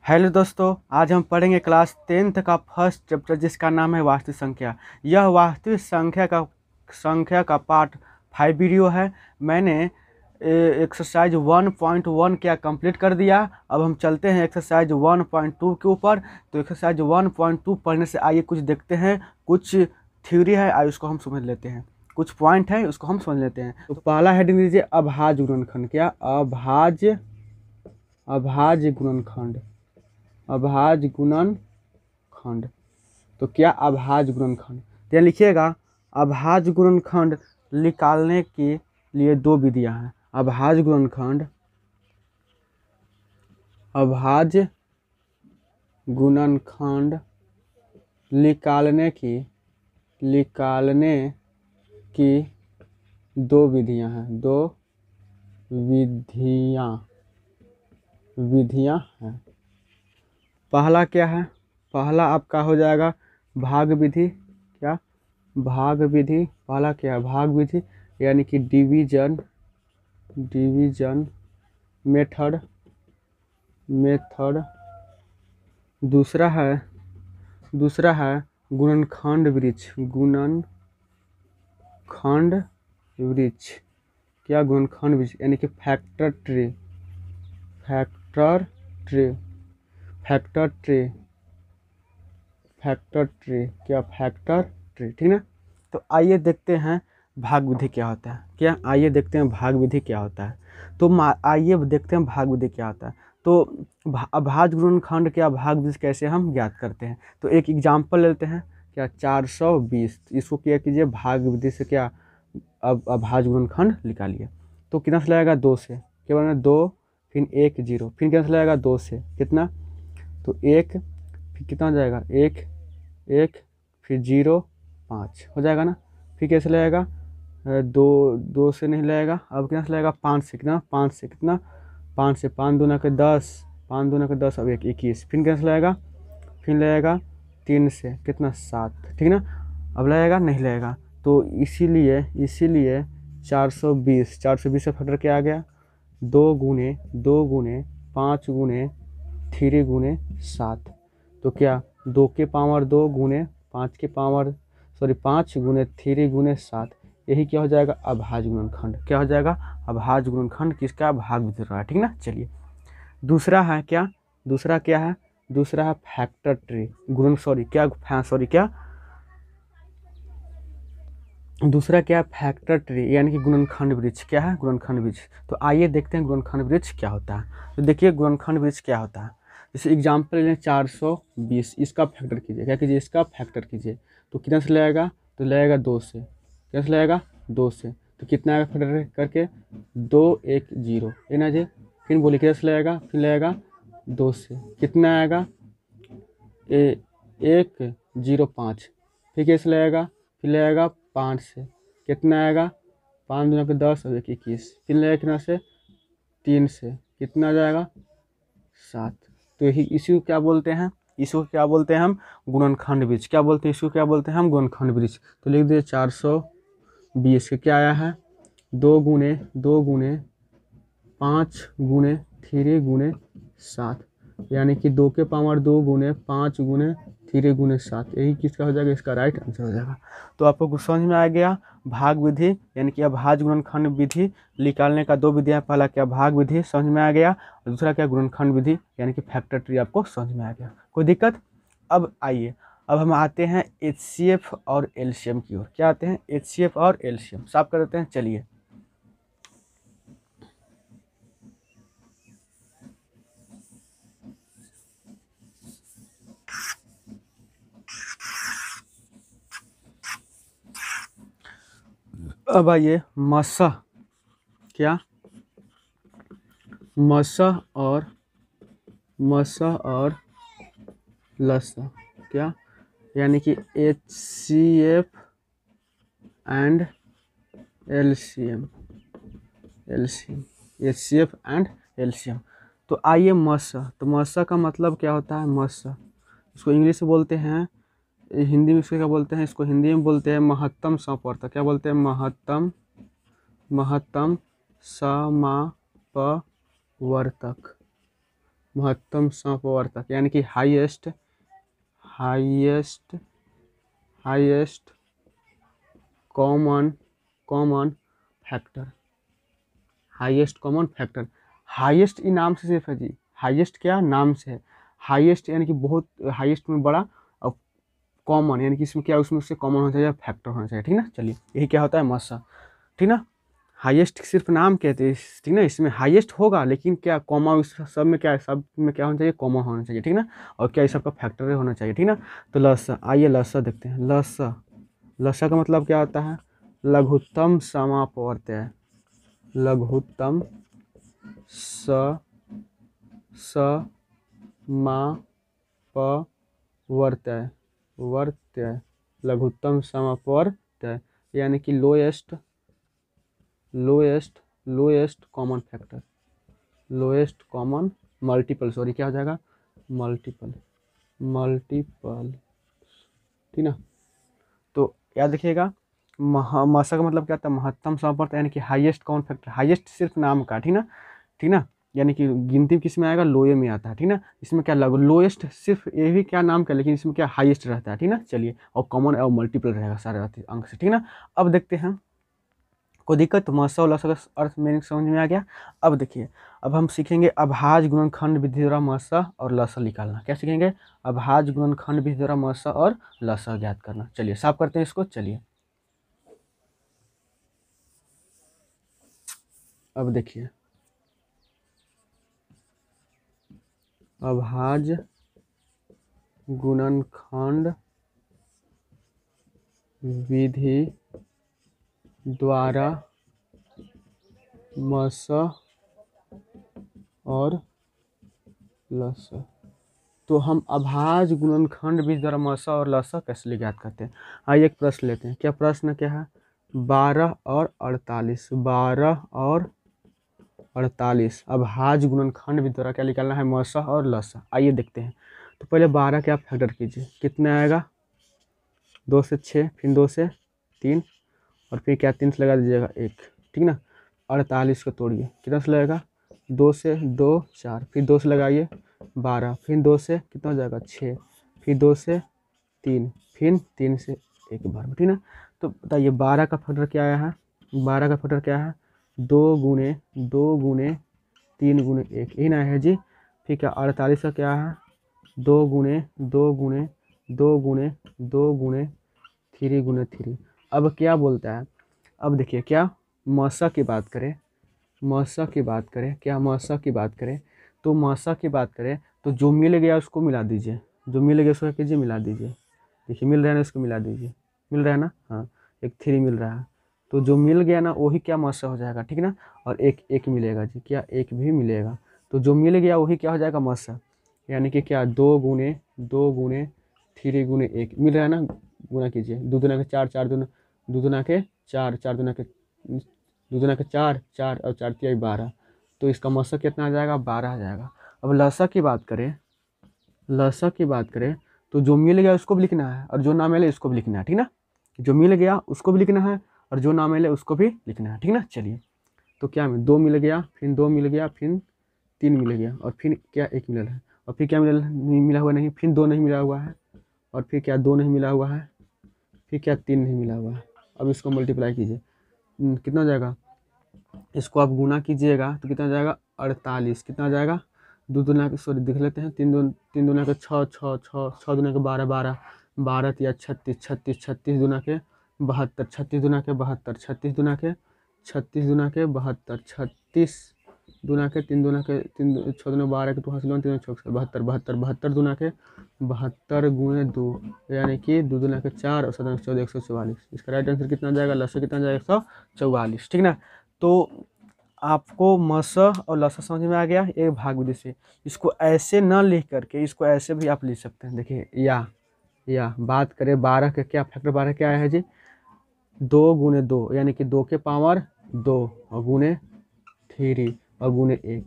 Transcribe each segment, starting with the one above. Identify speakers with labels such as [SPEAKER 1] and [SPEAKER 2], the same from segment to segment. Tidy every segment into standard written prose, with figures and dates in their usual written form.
[SPEAKER 1] Hello दोस्तों, आज हम पढ़ेंगे क्लास 10th का फर्स्ट चैप्टर जिसका नाम है वास्तविक संख्या। यह वास्तविक संख्या का पार्ट 5 वीडियो है। मैंने एक्सरसाइज 1.1 क्या कंप्लीट कर दिया। अब हम चलते हैं एक्सरसाइज 1.2 के ऊपर। तो एक्सरसाइज 1.2 पढ़ने से आइए कुछ देखते हैं। कुछ थ्योरी है, आइए उसको हम समझ लेते हैं। कुछ पॉइंट है उसको हम समझ लेते हैं। तो पहला हेडिंग दीजिए अभाज्य गुणनखंड। क्या अभाज्य गुणनखंड। अभाज्य गुणनखंड। तो क्या अभाज्य गुणनखंड, तो यहाँ लिखिएगा अभाज्य गुणनखंड निकालने के लिए दो विधियां हैं। अभाज्य गुणनखंड निकालने की दो विधियां हैं। दो विधियां हैं। पहला क्या है? पहला आपका हो जाएगा भाग विधि। क्या? भाग विधि। पहला क्या है? भाग विधि, यानी कि डिवीजन मेथड। दूसरा है गुणनखंड वृक्ष। क्या? गुणनखंड वृक्ष, यानी कि फैक्टर ट्री। क्या? फैक्टर ट्री, ठीक ना। तो आइए देखते हैं भाग विधि क्या होता है। क्या? आइए देखते हैं भाग विधि क्या होता है। तो आइए देखते हैं भाग विधि क्या होता है। तो अभाज्य गुणनखंड के भाग विधि कैसे हम ज्ञात करते हैं। तो एक एग्जाम्पल लेते हैं। क्या? 420, इसको क्या कीजिए भाग विधि से क्या अब अभाज्य गुणनखंड निकालिए। तो कितना से लगेगा? 2 से। क्या बना? 2 फिर 1 0, फिर कितना से लगेगा? 2 से कितना? तो 1 फिर कितना हो जाएगा? 1 फिर 0 5 हो जाएगा ना। फिर कैसे लगेगा? 2 से नहीं लगेगा। अब कितना से लगेगा? 5 से। कितना? 5 से कितना? 5 से 5 दूना के 10, 5 दूना के 10, अब 1 21। फिर कैसे लगेगा? फिर लगेगा 3 से। कितना? 7, ठीक ना। अब लगेगा? नहीं लगेगा। तो इसीलिए 420 से फैक्टर क्या आ गया? 2 गुने 5 गुने 3 गुने 7। तो क्या? 2 के पावर 2 गुने 5 गुने 3 गुने 7। यही क्या हो जाएगा? अभाज्य गुणनखंड। क्या हो जाएगा? अभाज्य गुणनखंड किसका? भाग विधि रहा है, ठीक ना। चलिए दूसरा है क्या? दूसरा है फैक्टर ट्री। दूसरा क्या? फैक्टर ट्री, यानी कि गुणनखंड वृक्ष। क्या है? गुणनखंड वृक्ष। तो आइए देखते हैं गुणनखंड वृक्ष क्या होता है। तो देखिए गुणनखंड वृक्ष क्या होता है। जैसे एग्जाम्पल लें 420, इसका फैक्टर कीजिए। क्या कीजिए? इसका फैक्टर कीजिए। तो कितना से लगेगा? तो लगेगा 2 से। कितना से लगेगा? 2 से। तो कितना आएगा फैक्टर करके? 2 1 0, है ना जी। फिर बोलिए कितना से लगेगा? फिर लगेगा 2 से। कितना आएगा? 1 0 5। फिर कैसे लगेगा? फिर लगेगा 5 से। कितना आएगा? 5 दूना के 10 और 1 21। फिर लगेगा कितना से? 3 से। कितना आ जाएगा? 7। तो यही इसी को क्या बोलते हैं? इसको क्या बोलते हैं हम? गुणनखंड वृक्ष। क्या बोलते हैं इसको? क्या बोलते हैं हम? गुणनखंड वृक्ष। तो लिख दीजिए 420 के क्या आया है? 2 गुने 5 गुने 3 गुने 7, यानी कि 2 के पावर 2 गुने 5 गुने 3 गुने 7। यही किसका हो जाएगा? इसका राइट आंसर हो जाएगा। तो आपको कुछ समझ में आ गया। भाग विधि यानी कि अभाज्य गुणनखंड विधि निकालने का दो विधियां। पहला क्या? भाग विधि समझ में आ गया, और दूसरा क्या? गुणनखंड विधि यानी कि फैक्टर ट्री आपको समझ में आ गया। कोई दिक्कत? अब आइए, अब हम आते हैं HCF और LCM की ओर। क्या आते हैं? HCF और LCM साफ कर देते हैं। चलिए अब आइए मसह। क्या? मसह और लसह। क्या? यानी कि HCF and LCM। HCF and LCM। तो आइए मसह। तो मसह का मतलब क्या होता है? मसह इसको इंग्लिश में बोलते हैं, हिंदी में इसको क्या बोलते हैं? इसको हिंदी में बोलते हैं महत्तम समवर्तक। क्या बोलते हैं? महत्तम समापवर्तक। महत्तम समवर्तक, यानी कि highest highest highest common common factor. Highest common factor, highest ई नाम से सिर्फ है जी, हाईएस्ट क्या नाम से है, हाईएस्ट यानी कि बहुत हाईएस्ट में बड़ा, और कॉमन यानी कि इसमें क्या, उसमें से कॉमन होना चाहिए, फैक्टर होना चाहिए, ठीक ना। चलिए यही क्या होता है मस्सा, ठीक ना। हाईएस्ट सिर्फ नाम कहते हैं, ठीक ना, इसमें हाईएस्ट होगा लेकिन क्या कॉमा, इस सब में क्या है, सब में क्या होना चाहिए, कॉमा होना चाहिए, ठीक ना। और क्या इस सबका फैक्टर होना चाहिए, ठीक ना। तो लसा, आइए लसा देखते हैं। लसा, लसा का मतलब क्या होता है, लघुत्तम समापवर्त्य, लघुत्तम समापवर्त्य, वर्त्य, लघुत्तम समापवर्त्य, यानी कि lowest lowest lowest common factor, lowest common multiple, sorry क्या हो जाएगा, मल्टीपल मल्टीपल, ठीक ना। तो याद रखिएगा, मसा का मतलब क्या था, महत्तम समापवर्त्य, यानी कि हाईएस्ट कॉमन फैक्टर, हाईएस्ट सिर्फ नाम का, ठीक ना, ठीक ना, यानी कि गिनती किस में आएगा, लोए में आता है, ठीक ना। इसमें क्या लगो, लोएस्ट सिर्फ ये भी क्या नाम का, लेकिन इसमें क्या हाईएस्ट रहता है, ठीक ना। चलिए, और कॉमन और मल्टीपल रहेगा सारे अंक से, ठीक ना। अब देखते हैं, कोई दिक्कत, मसा और लसा का अर्थ मीनिंग समझ में आ गया। अब देखिए, अब हम सीखेंगे अभाज्य गुणनखंड विधि द्वारा मसा और लसा निकालना। क्या सीखेंगे, अभाज्य गुणनखंड विधि द्वारा मसा और लसा ज्ञात करना। चलिए साफ करते हैं इसको। चलिए अब देखिए, अभाज्य गुणनखंड विधि द्वारा मसा और लसा, तो हम अभाज्य गुणनखंड विधि द्वारा मसा और लसा कैसे ज्ञात करते हैं। आइए एक प्रश्न लेते हैं। क्या प्रश्न क्या है, 12 और 48, 12 और 48 अभाज्य गुणनखंड विधि द्वारा क्या निकालना है, मसा और लसा। आइए देखते हैं। तो पहले 12 के आप फैक्टर कीजिए, कितना आएगा, 2 से 6, फिर 2 से 3, और फिर क्या 3 से लगा दीजिएगा 1, ठीक ना। 48 को तोड़िए, कितना से लगेगा, 2 से 2 4, फिर 2 से लगाइए 12, फिर 2 से कितना हो जाएगा 6, फिर 2 से 3, फिर 3 से 1 बार में, ठीक ना। तो बताइए 12 का फैक्टर क्या आया है, 12 का फैक्टर क्या है, 2 गुने 2 गुने 3 गुने 1, यही ना है जी। फिर क्या 48 का क्या है, 2 गुने 2 गुने 2 गुने 2 गुने 3 गुने 3। अब क्या बोलता है, अब देखिए क्या, मसा की बात करें, मसा की बात करें, क्या मसा की बात करें, तो मसा की बात करें तो जो मिल गया उसको मिला दीजिए, जो मिल गया उसको क्या कीजिए, मिला दीजिए। देखिए मिल रहा है ना, इसको मिला दीजिए, मिल रहा है ना, हाँ एक 3 मिल रहा है, तो जो मिल गया ना वही क्या मसा हो जाएगा, ठीक ना। और एक एक मिलेगा जी, क्या एक भी मिलेगा, तो जो मिल गया वही क्या हो जाएगा, मसा, यानी कि क्या 2 गुने 3 गुने 1 मिल रहा है ना, गुना कीजिए, 2 दूना के 4, 4 दूना 2 दूना के 4, 4 दूना के 2 दूना के 4, 4 और 4 तिया 12, तो इसका मसा कितना आ जाएगा, 12 आ जाएगा। अब लसा की बात करें, लसा की बात करें तो जो मिल गया उसको भी लिखना है, और जो ना मिले उसको भी लिखना है, ठीक ना। जो मिल गया उसको भी लिखना है, और जो ना मिले उसको भी लिखना है, ठीक ना। चलिए, तो क्या में 2 मिल गया, फिर 2 मिल गया, फिर 3 मिल गया, और फिर क्या 1 मिला है, और फिर क्या मिला, नहीं मिला हुआ, नहीं, फिर 2 नहीं मिला हुआ है, और फिर क्या 2 नहीं मिला हुआ है, फिर क्या 3 नहीं मिला हुआ है। अब इसको मल्टीप्लाई कीजिए, कितना हो जाएगा, इसको आप गुना कीजिएगा तो कितना हो जाएगा, 48, कितना हो जाएगा, 2 दूना के, सॉरी देख लेते हैं, 3 दूना के 6, 6 6 6 दूना के 12, 12 12 या 36, 36 36 दूना के 72, 36 दूना के 72, 36 दूना के 36 दूना के 72, 36 दूना के 3 दूना के 3 6 दूना 12 के 2 हासिल 3 6 72, 72 72 दूना के 72 गुने 2, यानी कि 2 दूना के 4 और 7 14, 144। इसका राइट आंसर कितना जाएगा, लसा कितना जाएगा, 144, ठीक ना। तो आपको मसा और लसा समझ में आ गया एक भाग विधि से। इसको ऐसे न लिख करके इसको ऐसे भी आप लिख सकते हैं। देखिए या बात करें 12 के, क्या फैक्टर 12 क्या है जी, 2 गुने 2, यानी कि 2 के पावर 2, और गुने 3 और गुने 1।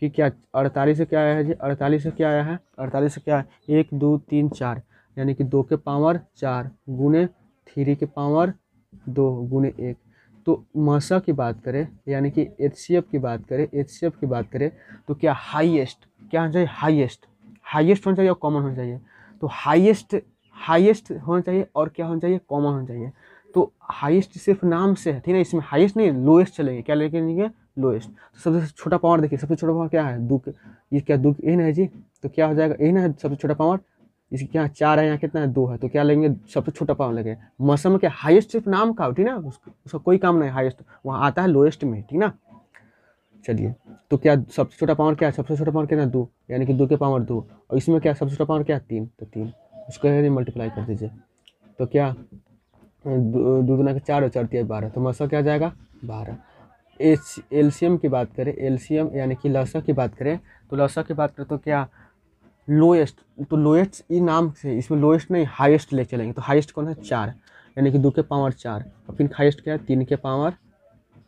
[SPEAKER 1] फिर क्या 48 से क्या आया है जी, 48 से क्या आया है, 48 से क्या है, 1 2 3 4, यानी कि 2 के पावर 4 गुने 3 के पावर 2 गुने 1। तो मसा की बात करें यानी कि HCF की बात करें, HCF की बात करें तो क्या हाईएस्ट क्या होना चाहिए, हाईएस्ट हाईएस्ट होना चाहिए और कॉमन होना चाहिए। तो हाईएस्ट हाईएस्ट होना चाहिए और क्या होना चाहिए, कॉमन होना चाहिए। तो हाईएस्ट सिर्फ नाम से है, ठीक है, इसमें हाईएस्ट नहीं लोएस्ट चलेंगे, क्या लेके चलेंगे, लोएस्ट। तो सबसे छोटा पावर देखिए, सबसे छोटा पावर क्या है, दो, ये क्या दो एन है जी, तो क्या हो जाएगा, एन है सबसे छोटा पावर, इसकी क्या 4 है, यहाँ कितना है 2 है, तो क्या लेंगे, सबसे छोटा पावर लेंगे। मौसम में क्या हाईएस्ट सिर्फ नाम का, ठीक ना, उसका कोई काम नहीं, हाईएस्ट वहाँ आता है लोएस्ट में, ठीक ना। चलिए, तो क्या सबसे छोटा पावर क्या है, सबसे छोटा पावर कितना, 2, यानी कि 2 के पावर 2, और इसमें क्या सबसे छोटा पावर क्या है, 3, तो 3, उसको मल्टीप्लाई कर दीजिए। तो क्या 2 दूना के 4 और 4 तिया 12, तो मौसम क्या आ जाएगा 12। एलसीएम की बात करें, एलसीएम यानी कि लसा की बात करें, तो लसा की बात करें तो क्या लोएस्ट, तो लोएस्ट ये नाम से, इसमें लोएस्ट नहीं हाईएस्ट ले चलेंगे। तो हाईएस्ट कौन है, 4, यानी कि 2 के पावर 4, और फिर हाईएस्ट क्या है, 3 के पावर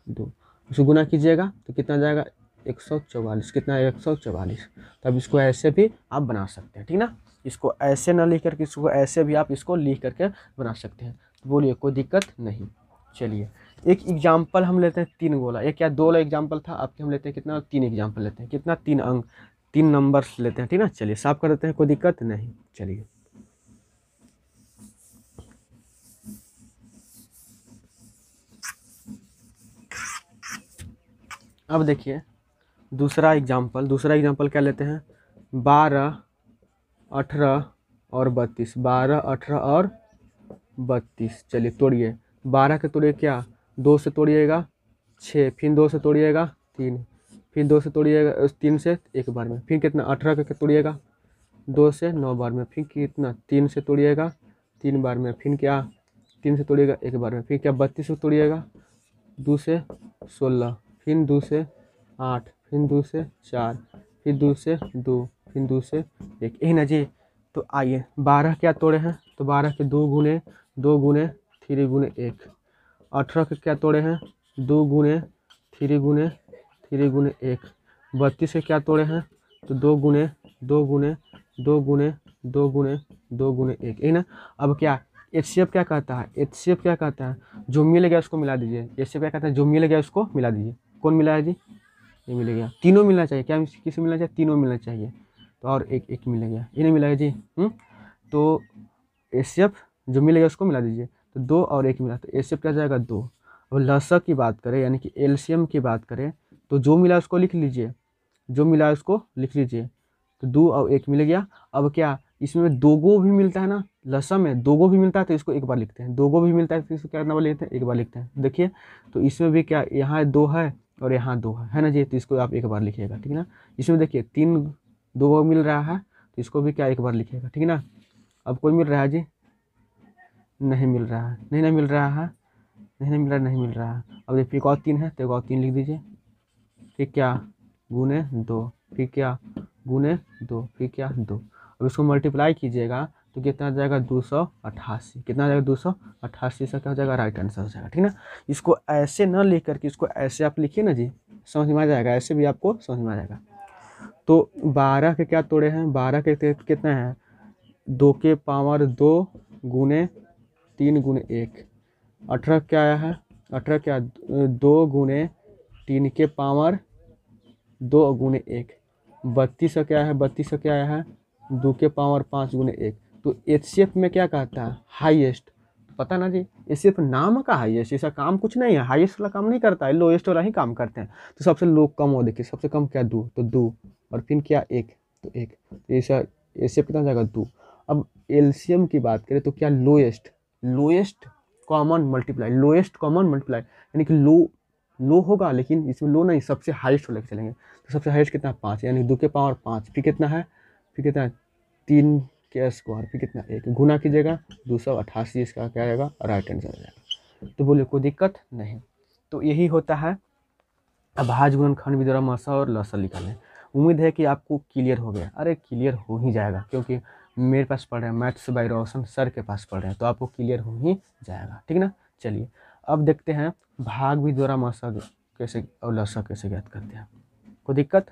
[SPEAKER 1] 2, उसको गुना कीजिएगा तो कितना जाएगा 144, कितना है 144। तो अब इसको ऐसे भी आप बना सकते हैं, ठीक ना, इसको ऐसे ना लिख करके, इसको ऐसे भी आप इसको लिख करके बना सकते हैं। तो बोलिए कोई दिक्कत नहीं। चलिए एक एग्जाम्पल हम लेते हैं 3 गोला, एक या 2 वाला एग्जाम्पल था, आपके हम लेते हैं कितना 3 एग्जाम्पल लेते हैं, कितना 3 अंक 3 नंबर्स लेते हैं, ठीक ना। चलिए साफ कर देते हैं, कोई दिक्कत नहीं। चलिए अब देखिए दूसरा एग्जाम्पल क्या लेते हैं, 12, 18 और 32, 12, 18 और 32। चलिए तोड़िए, 12 के तोड़िए क्या, 2 से तोड़िएगा 6, फिर 2 से तोड़िएगा 3, फिर 2 से तोड़िएगा 3 से एक बार में, फिर कितना 18 के तोड़िएगा 2 से 9 बार में, फिर कितना 3 से तोड़िएगा 3 बार में, फिर क्या 3 से तोड़िएगा एक बार में, फिर क्या 32 से तोड़िएगा 2 से 16, फिर 2 से 8, फिर 2 से 4, फिर 2 से 2, फिर 2 से 1, यही ना जी। तो आइए 12 क्या तोड़े हैं, तो 12 के 2 गुने 2 गुने 3 गुने 1। 18 के क्या तोड़े हैं, 2 गुने 3 गुने 3 गुने 1। 32 के क्या तोड़े हैं, तो 2 गुने 2 गुने 2 गुने 2 गुने 2 गुने 1, यही ना। अब क्या HCF क्या कहता है, HCF क्या कहता है, जो मिल गया उसको मिला दीजिए। HCF क्या कहता है, जो मिल गया उसको मिला दीजिए। कौन मिला है जी, ये मिल गया, तीनों मिलना चाहिए, क्या किसी मिलना चाहिए, तीनों मिलना चाहिए। तो और एक एक मिल गया, ये नहीं मिला है जी। तो HCF जो मिलेगा उसको मिला दीजिए, तो 2 और 1 मिला, तो HCF क्या जाएगा 2। अब लसा की बात करें यानी कि LCM की बात करें, तो जो मिला उसको लिख लीजिए, जो मिला उसको लिख लीजिए। तो 2 और 1 मिल गया। अब क्या इसमें 2 गो भी मिलता है ना, लसम में 2 गो भी मिलता है तो इसको एक बार लिखते हैं, 2 गो भी मिलता है तो इसको क्या बार लिखते हैं, एक बार लिखते हैं। देखिए तो इसमें भी क्या, यहाँ 2 है और यहाँ 2 है ना जी, तो इसको आप एक बार लिखिएगा, ठीक है ना। इसमें देखिए 3 2 गो मिल रहा है तो इसको भी क्या एक बार लिखिएगा, ठीक है ना। अब कोई मिल रहा है जी, नहीं मिल रहा है, नहीं मिल रहा है, नहीं मिल रहा है, नहीं मिल रहा है। अब देखिए एक और 3 है तो एक और 3 लिख दीजिए, फिर क्या गुने 2, फिर क्या गुने 2, फिर क्या 2। अब इसको मल्टीप्लाई कीजिएगा तो कितना आ जाएगा 288, कितना आ जाएगा 288 से क्या हो जाएगा, राइट आंसर हो जाएगा, ठीक ना। इसको ऐसे न लिख करके इसको ऐसे आप लिखिए ना जी, समझ में आ जाएगा, ऐसे भी आपको समझ में आ जाएगा। तो 12 के क्या तोड़े हैं, 12 के कितना है, 2 के पावर 2 गुने 3 गुने 1। 18 क्या आया है, 18 क्या 2 गुने 3 के पावर 2 गुने 1। 32 का क्या है, 32 का क्या आया है 2 के पावर 5 गुने 1। तो HCF में क्या कहता है, हाईएस्ट, पता ना जी, ये सिर्फ नाम का हाईएस्ट, ऐसा काम कुछ नहीं है, हाईएस्ट वाला काम नहीं करता है, लोएस्ट वाला ही काम करते हैं। तो सबसे लो कम हो, देखिए सबसे कम क्या 2, तो 2 और फिर क्या 1, तो 1, तो ऐसा HCF कितना जाएगा 2। अब LCM की बात करें तो क्या lowest, lowest common multiply, lowest common multiply, यानी कि लो होगा लेकिन इसमें लो नहीं, सबसे हाईएस्ट लेके चलेंगे। तो सबसे हाईएस्ट कितना 5, यानी 2 के पावर 5, फिर कितना है, फिर कितना है 3 के स्क्वायर, फिर कितना 1, गुना कीजिएगा 288, इसका क्या आएगा, राइट आंसर आ जाएगा। तो बोलिए कोई दिक्कत नहीं। तो यही होता है अभाज्य गुणनखंड विधि द्वारा मसा और लसा निकालने। उम्मीद है कि आपको क्लियर हो गया, अरे क्लियर हो ही जाएगा क्योंकि मेरे पास पढ़ रहे हैं, मैथ्स बाय रोशन सर के पास पढ़ रहे हैं, तो आपको क्लियर हो ही जाएगा, ठीक ना। चलिए अब देखते हैं भाग विधि द्वारा मसा कैसे और लसा कैसे ज्ञात करते हैं, कोई दिक्कत।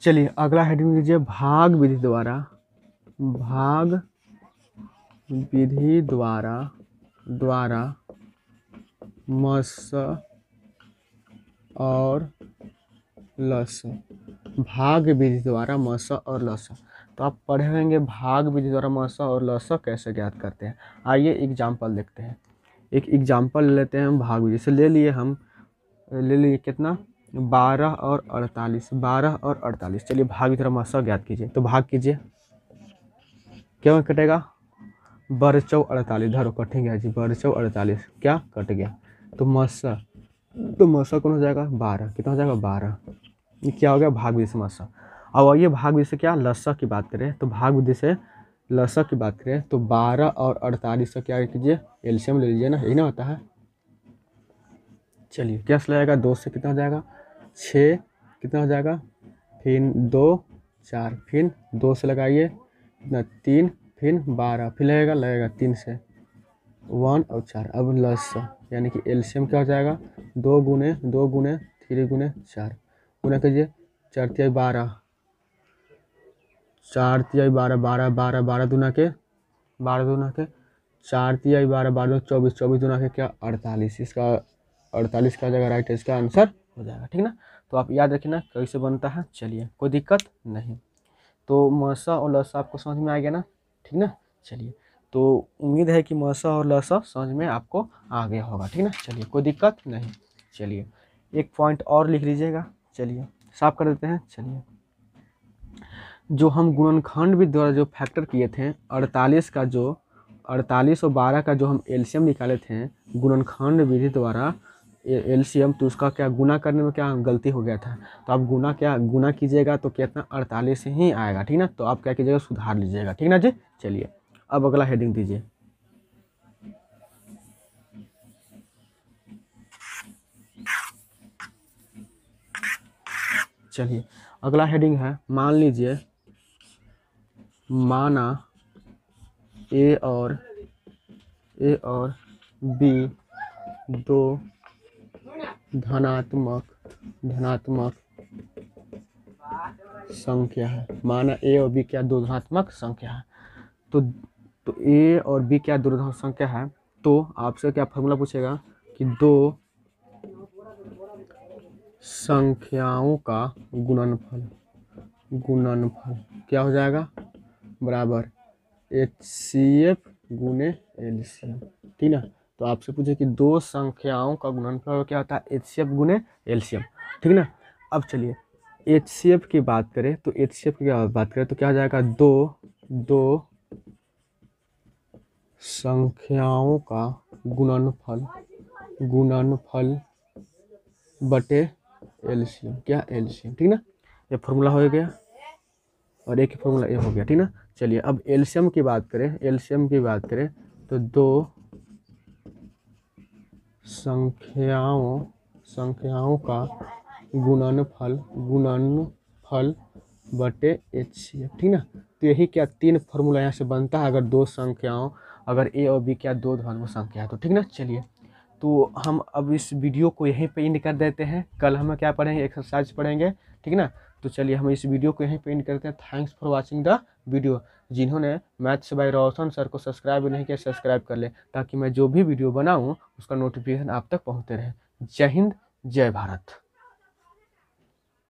[SPEAKER 1] चलिए अगला हेडिंग लीजिए, भाग विधि द्वारा, भाग विधि द्वारा मस और लस, भाग विधि द्वारा मस और लस। तो आप पढ़े होंगे भाग विधि द्वारा मस और लस कैसे ज्ञात करते हैं। आइए एग्जाम्पल देखते हैं, एक एग्जाम्पल लेते हैं हम भाग विधि से। ले लिए कितना 12 और 48, 12 और 48। चलिए भाग विधि द्वारा मस ज्ञात कीजिए। तो भाग कीजिए, क्या कटेगा, 12 48, धरो कट गया जी, 12 48 क्या कट गया। तो मसा कौन हो जाएगा 12, कितना हो जाएगा 12, ये क्या हो गया भाग विधि से मसा। अब आइए भाग विधि से क्या लसा की बात करें, तो भाग विधि से लसा की बात करें तो 12 और 48 का क्या कीजिए एलसीएम ले लीजिए ना, यही ना होता है। चलिए क्या लगेगा 2 से कितना हो जाएगा 6, कितना हो जाएगा, फिर 2 4, फिर 2 से लगाइए कितना 3, फिर 12, फिर लगेगा 3 से 1 और 4। अब लस यानी कि एलसीएम क्या हो जाएगा 2 गुने 3 गुने 4, गुना कीजिए 4 तिहाई 12, 4 तिहाई 12, 12 12 12 दूना के 4 तिहाई 12, 12 24, 24 दूना के क्या 48। इसका 48 का जगह राइट है, इसका आंसर हो जाएगा, ठीक ना। तो आप याद रखिए ना कैसे बनता है। चलिए कोई दिक्कत नहीं। तो मसा और लसा आपको समझ में आ गया ना, ठीक ना। चलिए तो उम्मीद है कि मसा और लसा समझ में आपको आ गया होगा, ठीक ना। चलिए कोई दिक्कत नहीं। चलिए एक पॉइंट और लिख लीजिएगा, चलिए साफ कर देते हैं। चलिए जो हम गुणनखंड विधि द्वारा जो फैक्टर किए थे 48 का, जो 48 और 12 का जो हम एलसीएम निकाले थे गुणनखंड विधि द्वारा एलसीएम, तो उसका क्या गुना करने में क्या गलती हो गया था। तो आप गुना कीजिएगा तो कितना 48 ही आएगा, ठीक ना। तो आप क्या कीजिएगा सुधार लीजिएगा, ठीक ना जी। चलिए अब अगला हेडिंग दीजिए। चलिए अगला हेडिंग है, मान लीजिए माना ए और बी दो धनात्मक संख्या है। माना ए और बी क्या दो धनात्मक संख्या है। तो ए और बी क्या दो धनात्मक संख्या है, तो आपसे क्या फॉर्मूला पूछेगा कि दो संख्याओं का गुणनफल क्या हो जाएगा बराबर HCF गुने LCM, ठीक ना। तो आपसे पूछे कि दो संख्याओं का गुणनफल क्या होता है HCF गुने LCM, ठीक ना। अब चलिए HCF की बात करें तो HCF की बात करें तो क्या हो जाएगा दो संख्याओं का गुणनफल बटे LCM, क्या LCM, ठीक ना। ये फॉर्मूला हो गया और एक फॉर्मूला ये हो गया, ठीक ना। चलिए अब LCM की बात करें तो दो संख्याओं का गुणनफल बटे HCF, ठीक ना। तो यही क्या 3 फॉर्मूला यहाँ से बनता है अगर ए और बी क्या दो धनात्मक संख्या है तो, ठीक ना। चलिए तो हम अब इस वीडियो को यहीं पे एंड कर देते हैं। कल हम क्या पढ़ेंगे एक्सरसाइज पढ़ेंगे, ठीक ना। तो चलिए हम इस वीडियो को यहीं पे एंड करते हैं। Thanks for watching the video. जिन्होंने मैथ्स बाय रोशन सर को सब्सक्राइब नहीं किया सब्सक्राइब कर ले, ताकि मैं जो भी वीडियो बनाऊं उसका नोटिफिकेशन आप तक पहुंचते रहे। जय हिंद, जय भारत।